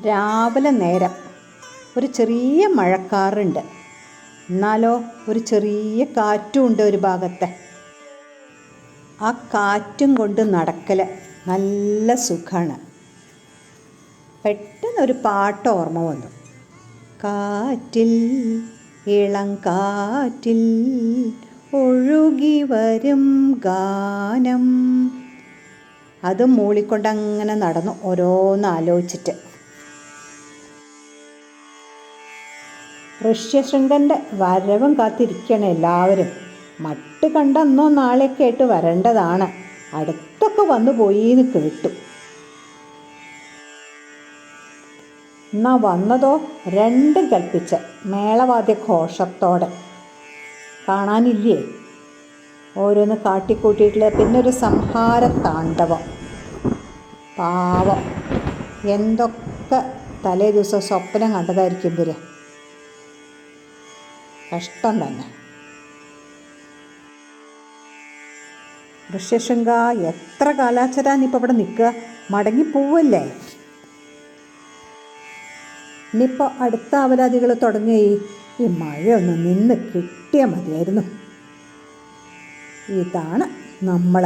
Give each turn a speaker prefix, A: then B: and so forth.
A: രാവിലെ നേരം ഒരു ചെറിയ മഴക്കാറുണ്ട്. എന്നാലോ ഒരു ചെറിയ കാറ്റും ഉണ്ട് ഒരു ഭാഗത്തെ. ആ കാറ്റും കൊണ്ട് നടക്കൽ നല്ല സുഖമാണ്. പെട്ടെന്നൊരു പാട്ട് ഓർമ്മ വന്നു. കാറ്റിൽ ഇളം കാറ്റിൽ ഒഴുകി വരും ഗാനം. അത് മൂളിക്കൊണ്ടങ്ങനെ നടന്നു ഓരോന്നാലോചിച്ചിട്ട്. ഋഷ്യശൃംഗൻ്റെ വരവും കാത്തിരിക്കണം എല്ലാവരും. മട്ട് കണ്ട അന്നോ നാളെയൊക്കെ ആയിട്ട് വരേണ്ടതാണ്. അടുത്തൊക്കെ വന്നു പോയിന്ന് കേട്ടു. എന്നാ വന്നതോ രണ്ടും കൽപ്പിച്ച് മേളവാദ്യ ഘോഷത്തോടെ. കാണാനില്ലേ ഓരോന്ന് കാട്ടിക്കൂട്ടിയിട്ടുള്ള. പിന്നൊരു സംഹാര താണ്ഡവം. പാവം എന്തൊക്കെ തലേ ദിവസം സ്വപ്നം കണ്ടതായിരിക്കും ഇവര്. കഷ്ടം തന്നെ. ഋഷ്യശൃംഗ എത്ര കാലാച്ചരാന്നിപ്പോൾ ഇവിടെ നിൽക്കുക? മടങ്ങിപ്പോവല്ലേ? ഇനിയിപ്പോൾ അടുത്ത അവലാദികൾ തുടങ്ങി. ഈ മഴയൊന്ന് നിന്ന് കിട്ടിയാൽ മതിയായിരുന്നു. ഇതാണ് നമ്മൾ.